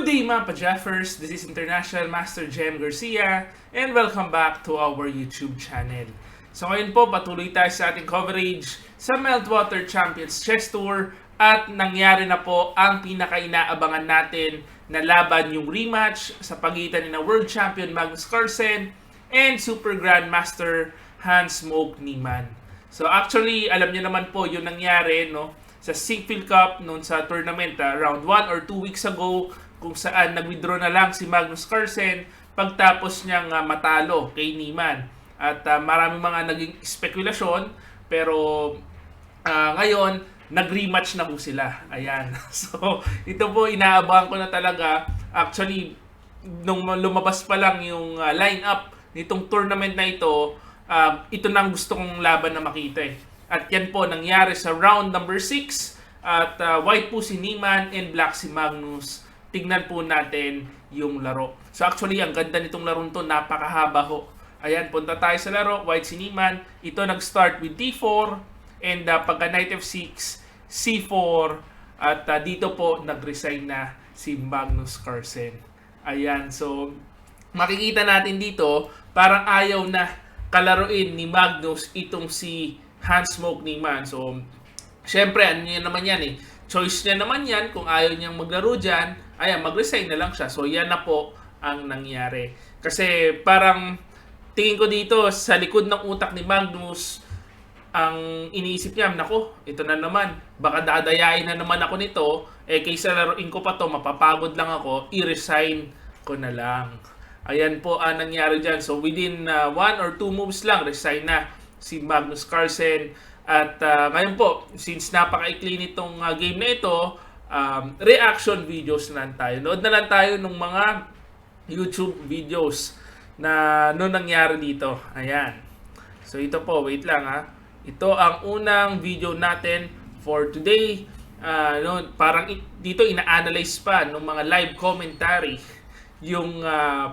Good day mga PAJAFERS, this is International Master Jem Garcia and welcome back to our YouTube channel. So ngayon po patuloy tayo sa ating coverage sa Meltwater Champions Chess Tour at nangyari na po ang pinaka-inaabangan natin na laban, yung rematch sa pagitan ni na World Champion Magnus and Super Grandmaster Niemann. So actually alam niyo naman po yung nangyari sa Siegfried Cup noon sa tournament around 1 or 2 weeks ago, kung saan nag-withdraw na lang si Magnus pagtapos niyang matalo kay Niemann. At maraming mga naging spekulasyon, pero ngayon nag-rematch na po sila. Ayan. So ito po inaabangan ko na talaga. Actually, nung lumabas pa lang yung lineup nitong tournament na ito, ito na ang gusto kong laban na makita eh. At yan po nangyari sa round number 6 at white po si Niemann and black si Magnus. Tignan po natin yung laro. So actually, ang ganda nitong laro to, napakahaba ho. Ayan, punta tayo sa laro. White si Niemann. Ito nag-start with d4 and pagka knight f6, c4 at dito po nag-resign na si Magnus. Ayan, so makikita natin dito, parang ayaw na kalaruin ni Magnus itong si Niemann. So, syempre, ano niya naman yan eh. Choice niya naman yan. Kung ayaw niyang maglaro dyan, ayan, mag-resign na lang siya. So, yan na po ang nangyari. Kasi, parang, tingin ko dito, sa likod ng utak ni Magnus, ang iniisip niya, nako, ito na naman. Baka dadayain na naman ako nito. Kaysa laruin ko pa to, mapapagod lang ako, i-resign ko na lang. Ayan po ang nangyari dyan. So, within 1 or 2 moves lang, resign na si Magnus. At ngayon po, since napaka-ikli nitong game na ito, reaction videos na lang tayo. Nood na lang tayo ng mga YouTube videos na nangyari dito. Ayan. So ito po, wait lang ha. Ito ang unang video natin for today. Parang dito ina-analyze pa ng mga live commentary yung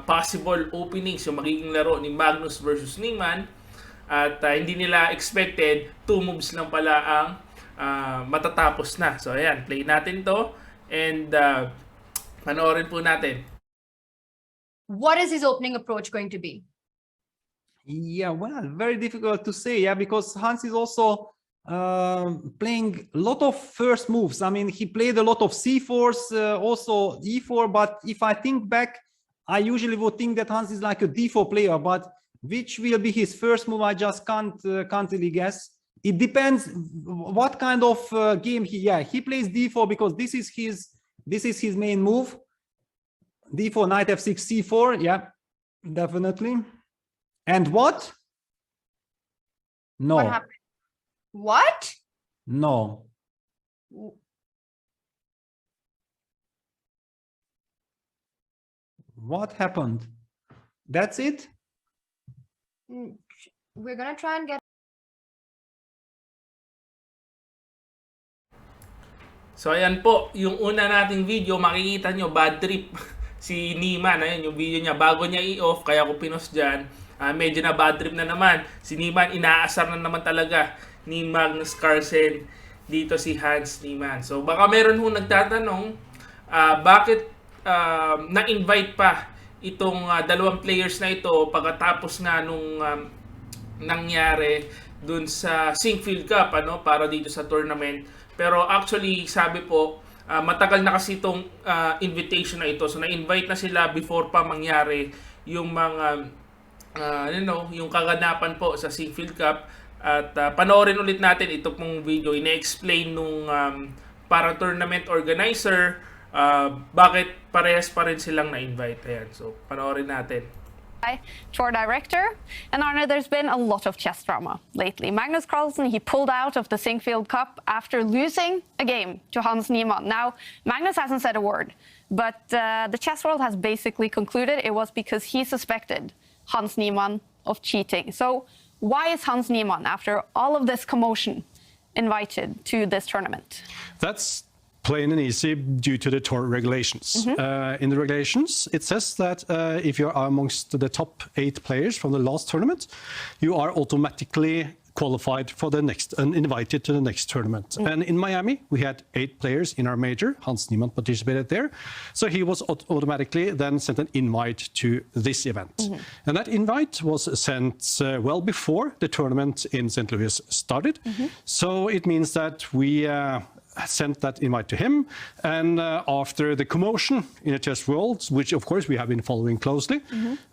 possible openings, yung magiging laro ni Magnus versus Niemann. At hindi nila expected, 2 moves lang pala ang matatapos na. So ayan, play natin to and panoorin po natin. What is his opening approach going to be? Yeah, well, very difficult to say, because Hans is also playing a lot of first moves. I mean, he played a lot of c4s, also e4, but if I think back, I usually would think that Hans is like a d4 player, but which will be his first move, I just can't really guess. It depends what kind of game he plays d4 because this is his main move. d4, knight f6, c4, yeah, definitely. And what? No. What happened? What? No. What happened? That's it? We're gonna try and get. So ayan po, yung una nating video, makikita nyo, bad trip si Niemann. Ayan yung video niya, bago niya i-off, kaya ko pinost dyan. Medyo na bad trip na naman. Si Niemann, inaasar na naman talaga ni Magnus dito si Niemann. So baka meron hong nagtatanong, bakit na-invite pa itong dalawang players na ito pagkatapos nga nung nangyari dun sa Siegfried Cup para dito sa tournament. Pero actually sabi po matagal na kasi itong invitation na ito. So na-invite na sila before pa mangyari yung mga yung kaganapan po sa Siegfried Cup. At panoorin ulit natin ito pong video. Ina-explain nung parang tournament organizer bakit parehas pa rin silang na-invite. Ayan, so panoorin natin. Tour director, and Arne, there's been a lot of chess drama lately. Magnus Carlsen, he pulled out of the Siegfried Cup after losing a game to Niemann. Now, Magnus hasn't said a word, but the chess world has basically concluded it was because he suspected Niemann of cheating. So why is Niemann, after all of this commotion, invited to this tournament? That's plain and easy due to the tour regulations. In the regulations, it says that if you're amongst the top 8 players from the last tournament, you are automatically qualified for the next and invited to the next tournament. And in Miami, we had 8 players in our major. Hans Niemann participated there. So he was automatically then sent an invite to this event. And that invite was sent well before the tournament in St. Louis started. So it means that we sent that invite to him, and after the commotion in the chess world, which of course we have been following closely,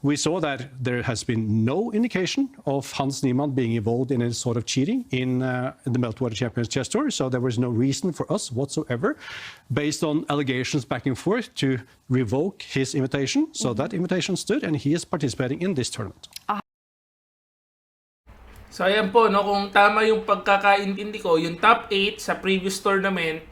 we saw that there has been no indication of Hans Niemann being involved in any sort of cheating in the Meltwater Champions Chess Tour, so there was no reason for us whatsoever, based on allegations back and forth, to revoke his invitation. So that invitation stood, and he is participating in this tournament. So ayan po, no, kung tama yung pagkakaintindi ko, yung top 8 sa previous tournament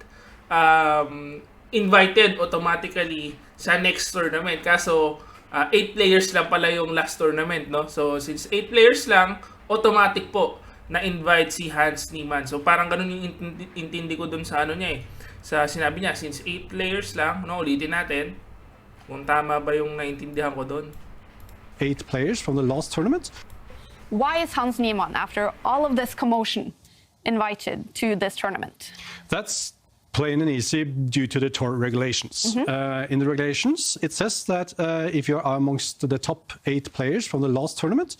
invited automatically sa next tournament. Kaso 8 players lang pala yung last tournament, no? So since 8 players lang, automatic po na invite si Hans Niemann. So parang ganun yung intindi ko dun sa ano niya sa sinabi niya, since 8 players lang, no, ulitin natin kung tama ba yung naintindihan ko dun. 8 players from the last tournament. Why is Hans Niemann, after all of this commotion, invited to this tournament? That's plain and easy due to the tour regulations. In the regulations, it says that if you are amongst the top 8 players from the last tournament,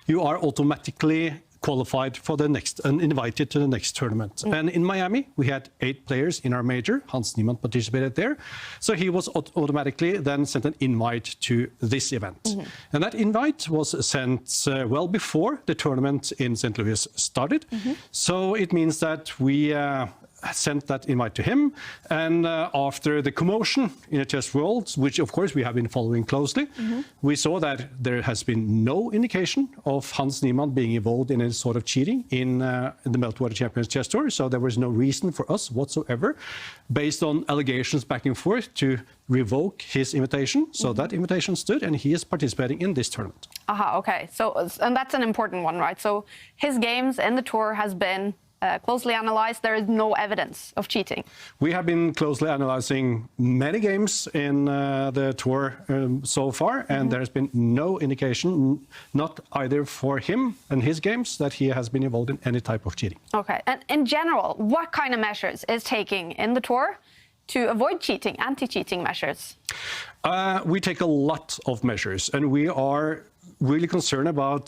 you are automatically qualified for the next and invited to the next tournament. And in Miami, we had 8 players in our major. Hans Niemann participated there. So he was automatically then sent an invite to this event. And that invite was sent well before the tournament in St. Louis started. So it means that we sent that invite to him, and after the commotion in the chess world, which of course we have been following closely, we saw that there has been no indication of Hans Niemann being involved in any sort of cheating in the Meltwater Champions Chess Tour, so there was no reason for us whatsoever, based on allegations back and forth, to revoke his invitation. So that invitation stood, and he is participating in this tournament. Okay. So, and that's an important one, right? So his games in the tour has been closely analyzed. There is no evidence of cheating. We have been closely analyzing many games in the tour so far, and there has been no indication, not either for him and his games, that he has been involved in any type of cheating. Okay. And in general, what kind of measures is taking in the tour to avoid cheating, anti-cheating measures? We take a lot of measures, and we are really concerned about,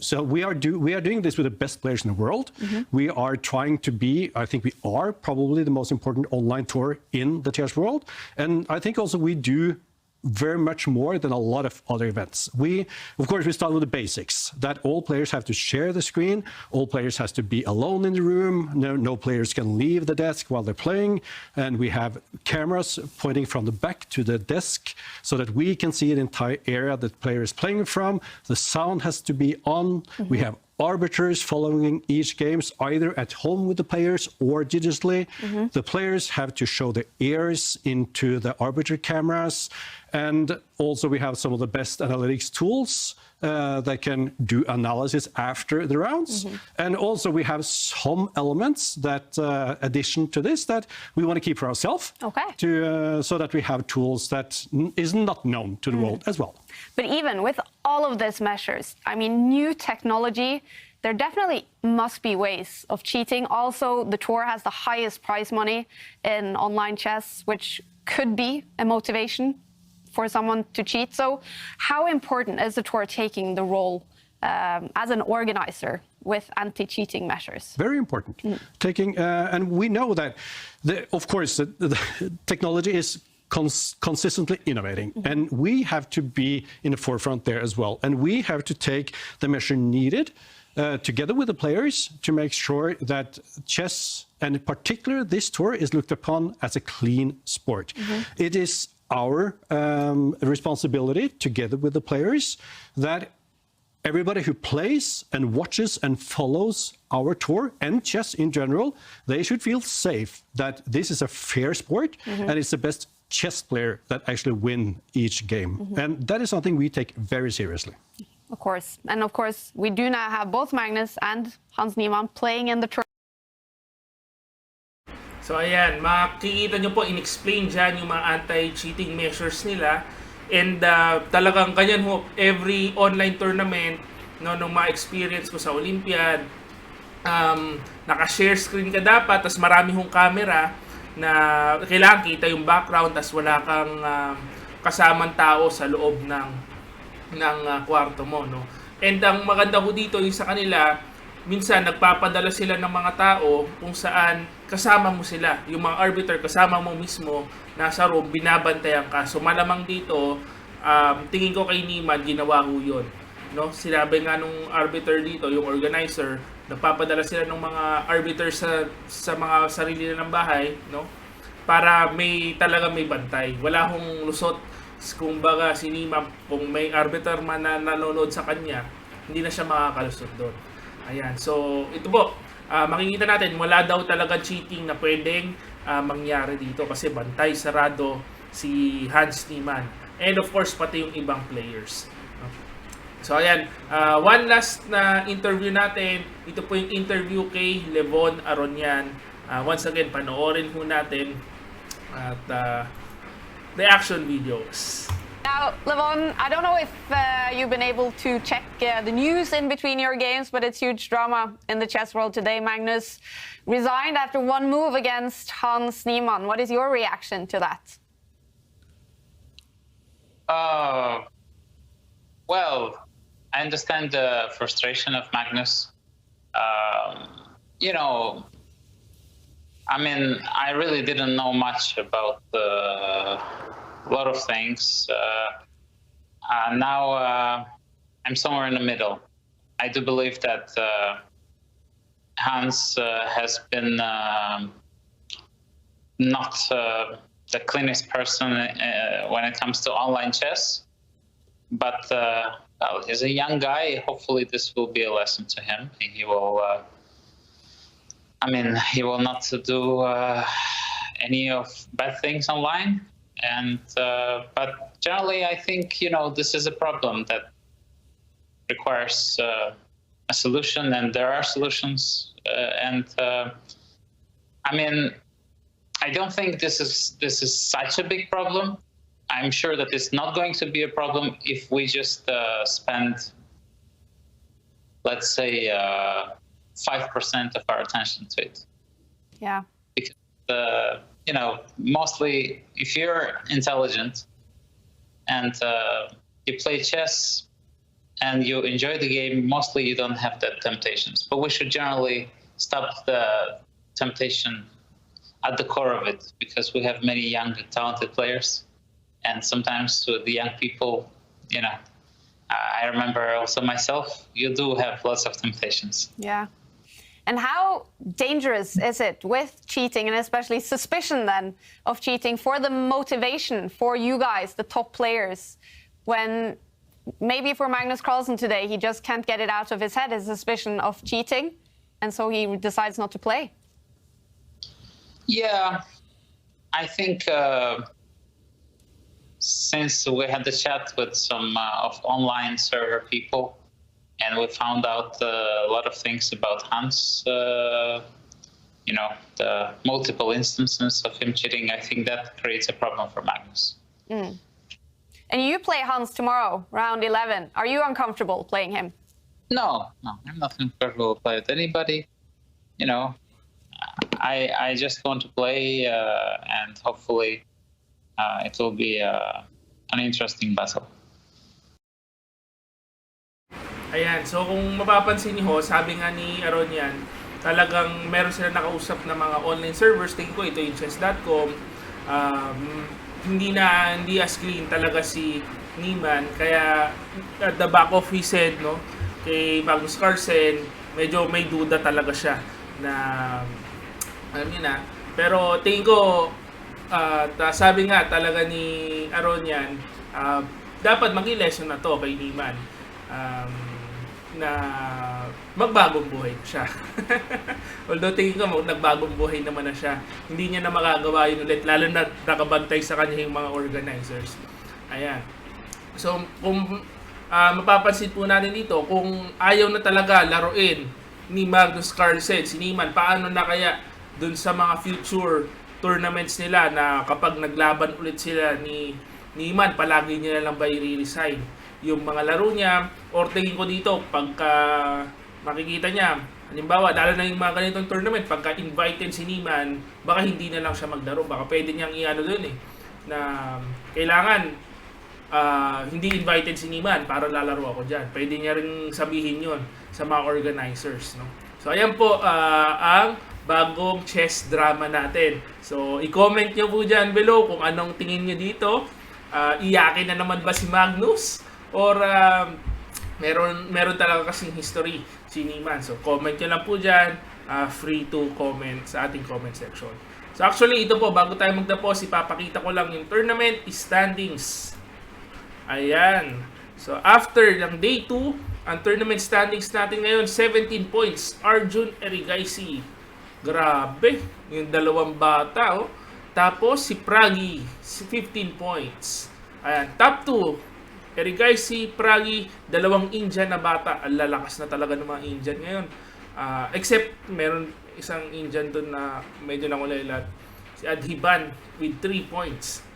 so we are doing this with the best players in the world. We are trying to be, I think we are probably the most important online tour in the chess world, and I think also we do very much more than a lot of other events. Of course, we start with the basics, that all players have to share the screen, all players has to be alone in the room, no players can leave the desk while they're playing, and we have cameras pointing from the back to the desk so that we can see the entire area that the player is playing from. The sound has to be on. We have arbiters following each games, either at home with the players or digitally. The players have to show their ears into the arbiter cameras. And also we have some of the best analytics tools that can do analysis after the rounds. And also we have some elements that, addition to this, that we want to keep for ourselves, so that we have tools that is not known to the world as well. But even with all of these measures, I mean, new technology, there definitely must be ways of cheating. Also, the tour has the highest prize money in online chess, which could be a motivation for someone to cheat. So how important is the tour taking the role as an organizer with anti-cheating measures? Very important. And we know that, of course, the technology is consistently innovating, and we have to be in the forefront there as well. And we have to take the measure needed together with the players to make sure that chess, and in particular this tour, is looked upon as a clean sport. It is our responsibility, together with the players, that everybody who plays and watches and follows our tour and chess in general, they should feel safe that this is a fair sport and it's the best chess player that actually win each game. And that is something we take very seriously. Of course. And of course, we do now have both Magnus and Hans Niemann playing in the tour. So ayan, makikita nyo po in-explain dyan yung mga anti-cheating measures nila. And talagang ganyan ho, every online tournament, no, nung mga experience ko sa Olympiad, naka-share screen ka dapat, tas marami hong camera na kailangan kita yung background, tas wala kang kasamang tao sa loob ng kwarto mo, no? And ang maganda ko dito yung sa kanila, minsan nagpapadala sila ng mga tao kung saan kasama mo sila, yung mga arbiter kasama mo mismo nasa room, binabantayan ka. So malamang dito, tingin ko kay Niemann ginawa ko yun, no? Sinabi nga nung arbiter dito, yung organizer, nagpapadala sila ng mga arbiter sa mga sarili nilang bahay, no? Para talaga may bantay. Wala hong lusot. Kung baga si Niemann, kung may arbiter man na nanonood sa kanya, hindi na siya makakalusot doon. Ayan. So, ito po. Makikita natin, wala daw talaga cheating na pwedeng mangyari dito kasi bantay, sarado si Hans Niemann. And of course, pati yung ibang players. So, ayan. One last na interview natin. Ito po yung interview kay Levon Aronian. Once again, panoorin po natin at reaction videos. Now, Levon, I don't know if you've been able to check the news in between your games, but it's huge drama in the chess world today. Magnus resigned after one move against Hans Niemann. What is your reaction to that? Well, I understand the frustration of Magnus. You know, I mean, I really didn't know much about a lot of things. Now I'm somewhere in the middle. I do believe that Hans has been not the cleanest person when it comes to online chess. But well, he's a young guy. Hopefully this will be a lesson to him. He will, he will not do any of bad things online. And but generally, I think, you know, this is a problem that requires a solution, and there are solutions. I don't think this is such a big problem. I'm sure that it's not going to be a problem if we just spend, let's say, 5% of our attention to it. Yeah. Because, you know, mostly if you're intelligent and you play chess and you enjoy the game, mostly you don't have that temptations. But we should generally stop the temptation at the core of it, because we have many young, talented players. And sometimes with the young people, you know, I remember also myself, you do have lots of temptations. Yeah. And how dangerous is it with cheating, and especially suspicion then of cheating, for the motivation for you guys, the top players, when maybe for Magnus Carlsen today, he just can't get it out of his head, his suspicion of cheating, and so he decides not to play? Yeah, I think since we had the chat with some of online server people, and we found out a lot of things about Hans, you know, the multiple instances of him cheating, I think that creates a problem for Magnus. Mm. And you play Hans tomorrow, round 11. Are you uncomfortable playing him? No, I'm not comfortable to play with anybody. You know, I just want to play, and hopefully it will be an interesting battle. Ayan, so kung mapapansin niyo, sabi nga ni Aronian, talagang meron sila nakausap na mga online servers. Tingin ko ito yung chess.com. Hindi as clean talaga si Niemann. Kaya at the back of his head, no, kay Magnus Carlsen, medyo may duda talaga siya na alam niyo na. Pero tingin ko, sabi nga talaga ni Aronian, dapat maging lesson na to kay Niemann. Na magbagong buhay siya. Although tingin ko nagbagong buhay naman na siya. Hindi niya na magagawa yun ulit, lalo na nakabantay sa kanya yung mga organizers. Ayan. So, kung mapapansin po natin dito, kung ayaw na talaga laruin ni Magnus Carlsen, si Niemann, paano na kaya dun sa mga future tournaments nila na kapag naglaban ulit sila ni Niemann, palagi niya lang ba i-resign yung mga laro niya? Or tingin ko dito, pagka makikita niya Halimbawa, lalo na yung mga ganitong tournament, pagka invited si Niemann, baka hindi na lang siya maglaro. Baka pwede niyang i-ano dun na kailangan hindi invited si Niemann para lalaro ako dyan. Pwede niya rin sabihin yon sa mga organizers. No? So, ayan po ang bagong chess drama natin. So, i-comment nyo po dyan below kung anong tingin nyo dito. Iyakin na naman ba si Magnus? Or meron talaga kasing history si Niemann. So, comment nyo lang po dyan. Free to comment sa ating comment section. So, actually, ito po, bago tayo magtapos, ipapakita ko lang yung tournament standings. Ayan. So, after ng day 2, ang tournament standings natin ngayon, 17 points. Arjun Erigaisi. Grabe. Yung dalawang bata, oh. Tapos, si Pragi, 15 points. Ayan. Top 2, Erigaisi, Pragi, dalawang Indian na bata. Ang lalakas na talaga ng mga Indian ngayon. Except, meron isang Indian doon na medyo nakulaylat. Si Adhiban with 3 points.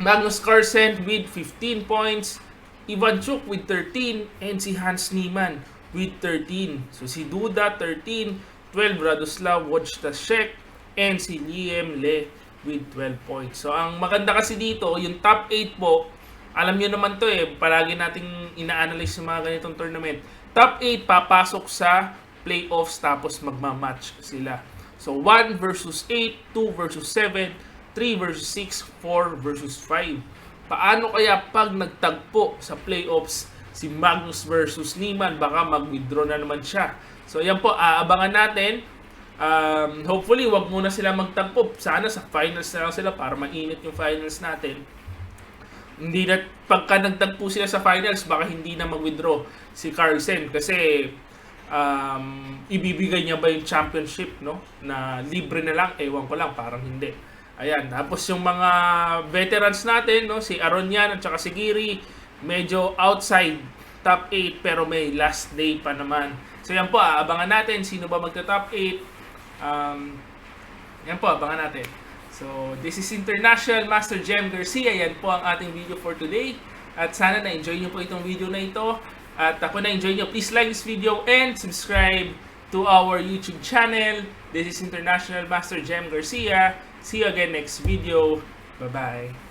Magnus Carlsen with 15 points. Ivanchuk with 13. And si Hans Niemann with 13. So si Duda 13. 12 Radoslav Wojtaszek. And si Liam Le with 12 points. So ang maganda kasi dito, yung top 8 po, alam nyo naman to palagi nating ina-analyze yung mga ganitong tournament. Top 8 papasok sa playoffs tapos magmamatch sila. So 1 versus 8, 2 versus 7, 3 versus 6, 4 versus 5. Paano kaya pag nagtagpo sa playoffs si Magnus versus Niemann? Baka mag-withdraw na naman siya. So yan po, aabangan natin. Hopefully, wag muna sila magtagpo. Sana sa finals na lang sila para mainit yung finals natin. Hindi na, pagka nagtagpo sila sa finals, baka hindi na mag-withdraw si Carlsen. Kasi ibibigay niya ba yung championship, no? Na libre na lang, ewan ko lang, parang hindi. Ayan, tapos yung mga veterans natin, no? Si Aronian at saka si Giri, medyo outside top 8 pero may last day pa naman. So yan po, abangan natin sino ba magta-top 8. Yan po, abangan natin. So, this is International Master Jem Garcia. Yan po ang ating video for today. At sana na-enjoy nyo po itong video na ito. At ako na-enjoy nyo, please like this video and subscribe to our YouTube channel. This is International Master Jem Garcia. See you again next video. Bye-bye.